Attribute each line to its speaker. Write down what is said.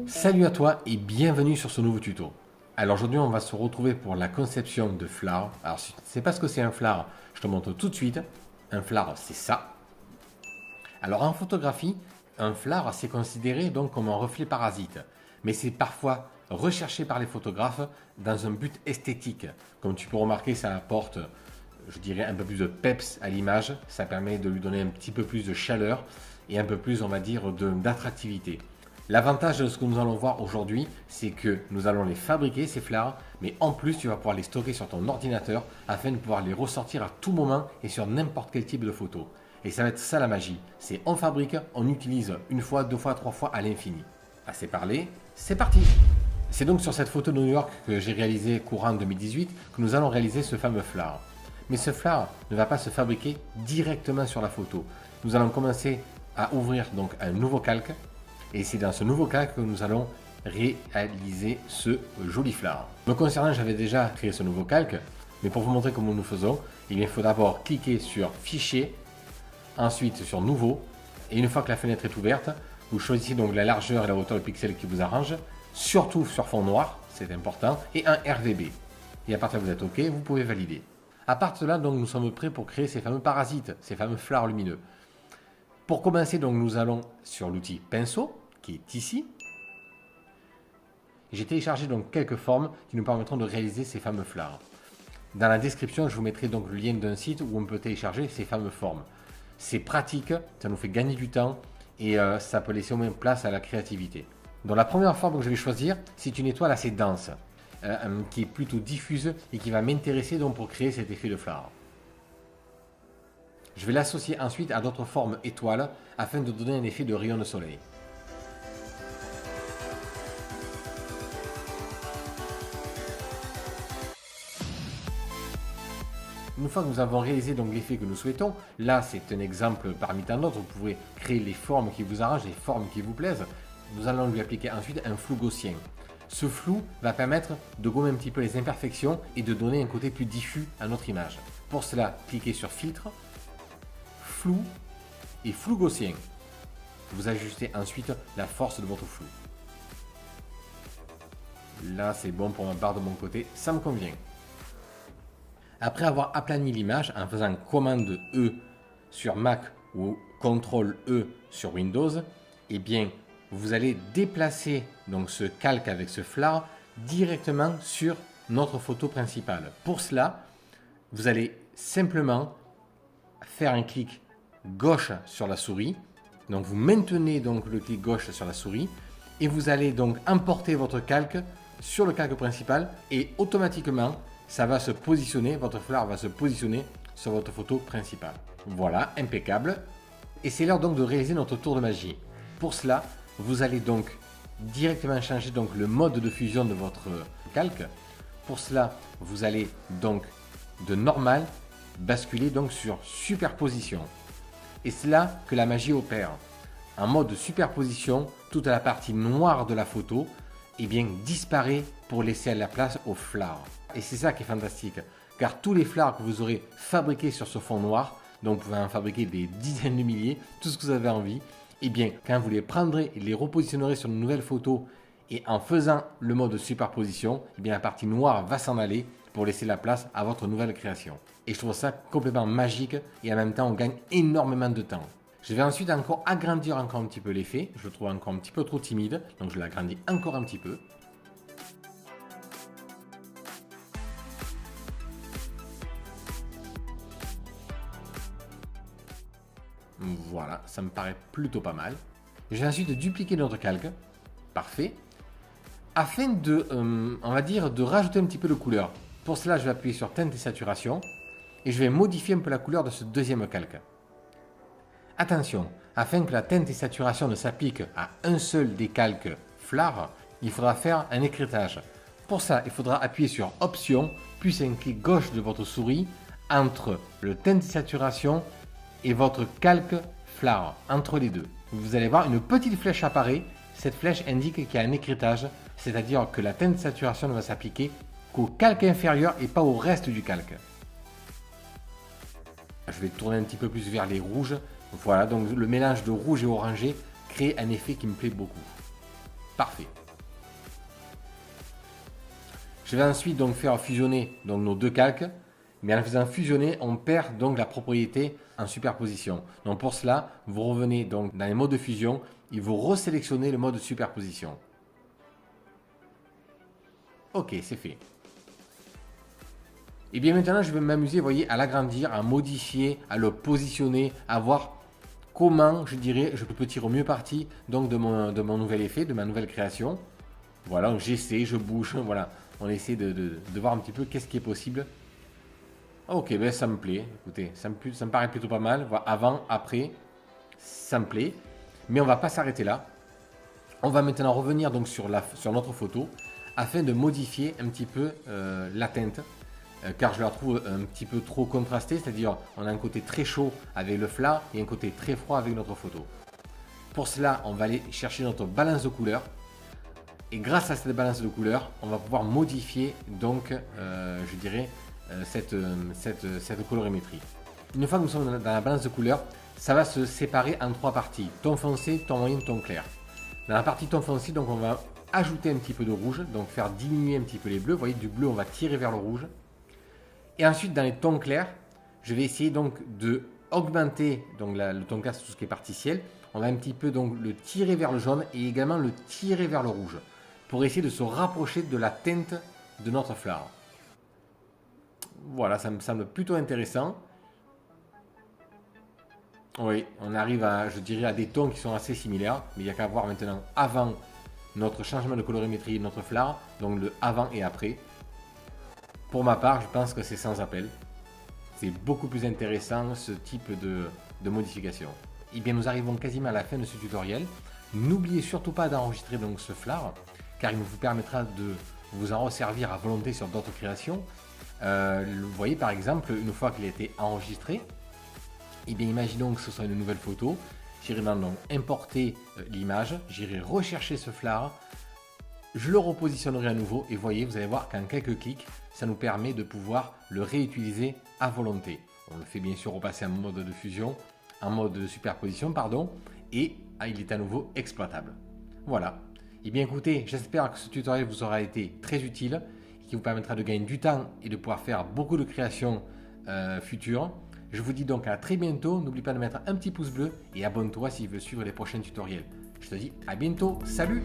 Speaker 1: Salut à toi et bienvenue sur ce nouveau tuto. Alors aujourd'hui on va se retrouver pour la conception de flare. Alors si tu ne sais pas ce que c'est un flare, je te montre tout de suite. Un flare c'est ça. Alors en photographie, un flare c'est considéré donc comme un reflet parasite. Mais c'est parfois recherché par les photographes dans un but esthétique. Comme tu peux remarquer, ça apporte, je dirais, un peu plus de peps à l'image. Ça permet de lui donner un petit peu plus de chaleur et un peu plus, on va dire, d'attractivité. L'avantage de ce que nous allons voir aujourd'hui, c'est que nous allons les fabriquer, ces flares, mais en plus, tu vas pouvoir les stocker sur ton ordinateur afin de pouvoir les ressortir à tout moment et sur n'importe quel type de photo. Et ça va être ça la magie. C'est on fabrique, on utilise une fois, deux fois, trois fois à l'infini. Assez parlé, c'est parti! C'est donc sur cette photo de New York que j'ai réalisée courant 2018 que nous allons réaliser ce fameux flare. Mais ce flare ne va pas se fabriquer directement sur la photo. Nous allons commencer à ouvrir donc un nouveau calque. Et c'est dans ce nouveau calque que nous allons réaliser ce joli flare. Me concernant, j'avais déjà créé ce nouveau calque, mais pour vous montrer comment nous faisons, il faut d'abord cliquer sur Fichier, ensuite sur Nouveau, et une fois que la fenêtre est ouverte, vous choisissez donc la largeur et la hauteur de pixels qui vous arrangent, surtout sur fond noir, c'est important, et un RGB. Et à partir de vous êtes OK, vous pouvez valider. À partir de là, donc, nous sommes prêts pour créer ces fameux parasites, ces fameux flares lumineux. Pour commencer, donc, nous allons sur l'outil pinceau, qui est ici. J'ai téléchargé donc quelques formes qui nous permettront de réaliser ces fameux flares. Dans la description, je vous mettrai donc le lien d'un site où on peut télécharger ces fameuses formes. C'est pratique, ça nous fait gagner du temps et ça peut laisser au moins place à la créativité. Donc la première forme que je vais choisir, c'est une étoile assez dense, qui est plutôt diffuse et qui va m'intéresser donc pour créer cet effet de flare. Je vais l'associer ensuite à d'autres formes étoiles afin de donner un effet de rayon de soleil. Une fois que nous avons réalisé donc l'effet que nous souhaitons, là c'est un exemple parmi tant d'autres, vous pouvez créer les formes qui vous arrangent, les formes qui vous plaisent. Nous allons lui appliquer ensuite un flou gaussien. Ce flou va permettre de gommer un petit peu les imperfections et de donner un côté plus diffus à notre image. Pour cela, cliquez sur Filtre, Flou et Flou gaussien. Vous ajustez ensuite la force de votre flou. Là c'est bon pour ma barre de mon côté, ça me convient. Après avoir aplani l'image en faisant commande E sur Mac ou CTRL E sur Windows, eh bien, vous allez déplacer donc ce calque avec ce flare directement sur notre photo principale. Pour cela, vous allez simplement faire un clic gauche sur la souris. Donc vous maintenez donc le clic gauche sur la souris et vous allez donc importer votre calque sur le calque principal et automatiquement ça va se positionner, votre flare va se positionner sur votre photo principale. Voilà, impeccable. Et c'est l'heure donc de réaliser notre tour de magie. Pour cela, vous allez donc directement changer donc le mode de fusion de votre calque. Pour cela, vous allez donc de normal basculer donc sur superposition. Et c'est là que la magie opère. En mode superposition, toute la partie noire de la photo disparaît pour laisser la place au flare. Et c'est ça qui est fantastique, car tous les flares que vous aurez fabriqués sur ce fond noir, donc vous pouvez en fabriquer des dizaines de milliers, tout ce que vous avez envie, quand vous les prendrez et les repositionnerez sur une nouvelle photo, et en faisant le mode superposition, la partie noire va s'en aller pour laisser la place à votre nouvelle création. Et je trouve ça complètement magique, et en même temps on gagne énormément de temps. Je vais ensuite encore agrandir encore un petit peu l'effet, je le trouve encore un petit peu trop timide, donc je l'agrandis encore un petit peu. Voilà, ça me paraît plutôt pas mal. Je vais ensuite dupliquer notre calque. Parfait. Afin de, on va dire, de rajouter un petit peu de couleur. Pour cela, je vais appuyer sur Teinte et Saturation. Et je vais modifier un peu la couleur de ce deuxième calque. Attention, afin que la teinte et saturation ne s'applique à un seul des calques flare, il faudra faire un écrêtage. Pour ça, il faudra appuyer sur Option, puis un clic gauche de votre souris entre le teinte et saturation et votre calque flare, entre les deux. Vous allez voir une petite flèche apparaît. Cette flèche indique qu'il y a un écrêtage, c'est-à-dire que la teinte et saturation ne va s'appliquer qu'au calque inférieur et pas au reste du calque. Je vais tourner un petit peu plus vers les rouges. Voilà, donc le mélange de rouge et orangé créer un effet qui me plaît beaucoup. Parfait. Je vais ensuite donc faire fusionner donc, nos deux calques, mais en faisant fusionner, on perd donc la propriété en superposition. Donc pour cela, vous revenez donc dans les modes de fusion et vous resélectionnez le mode superposition. Ok, c'est fait. Et bien maintenant, je vais m'amuser, vous voyez, à l'agrandir, à modifier, à le positionner, à voir comment, je dirais, je peux tirer au mieux parti donc de mon nouvel effet, de ma nouvelle création. Voilà, donc j'essaie, je bouge, voilà. On essaie de voir un petit peu qu'est-ce qui est possible. Ok, ben ça me plaît. Écoutez, ça me paraît plutôt pas mal. Voilà, avant, après, ça me plaît. Mais on va pas s'arrêter là. On va maintenant revenir donc sur notre photo afin de modifier un petit peu la teinte. Car je la trouve un petit peu trop contrastée, c'est-à-dire on a un côté très chaud avec le fard et un côté très froid avec notre photo. Pour cela, on va aller chercher notre balance de couleurs. Et grâce à cette balance de couleurs, on va pouvoir modifier donc, je dirais, cette colorimétrie. Une fois que nous sommes dans la balance de couleurs, ça va se séparer en trois parties. Ton foncé, ton moyen, ton clair. Dans la partie ton foncé, donc on va ajouter un petit peu de rouge, donc faire diminuer un petit peu les bleus. Vous voyez, du bleu, on va tirer vers le rouge. Et ensuite, dans les tons clairs, je vais essayer donc de augmenter donc le ton clair, c'est tout ce qui est partie ciel. On va un petit peu donc le tirer vers le jaune et également le tirer vers le rouge pour essayer de se rapprocher de la teinte de notre fard. Voilà, ça me semble plutôt intéressant. Oui, on arrive à, je dirais, à des tons qui sont assez similaires, mais il n'y a qu'à voir maintenant avant notre changement de colorimétrie de notre fard, donc le avant et après. Pour ma part, je pense que c'est sans appel. C'est beaucoup plus intéressant ce type de modification. Et bien, nous arrivons quasiment à la fin de ce tutoriel. N'oubliez surtout pas d'enregistrer donc ce fard, car il vous permettra de vous en resservir à volonté sur d'autres créations. Vous voyez par exemple, une fois qu'il a été enregistré, et bien imaginons que ce soit une nouvelle photo. J'irai maintenant importer l'image, j'irai rechercher ce fard, je le repositionnerai à nouveau et voyez, vous allez voir qu'en quelques clics, ça nous permet de pouvoir le réutiliser à volonté. On le fait bien sûr repasser en mode de fusion, en mode de superposition, pardon, et il est à nouveau exploitable. Voilà. Et bien écoutez, j'espère que ce tutoriel vous aura été très utile, qui vous permettra de gagner du temps et de pouvoir faire beaucoup de créations futures. Je vous dis donc à très bientôt, n'oublie pas de mettre un petit pouce bleu et abonne-toi si tu veux suivre les prochains tutoriels. Je te dis à bientôt, salut!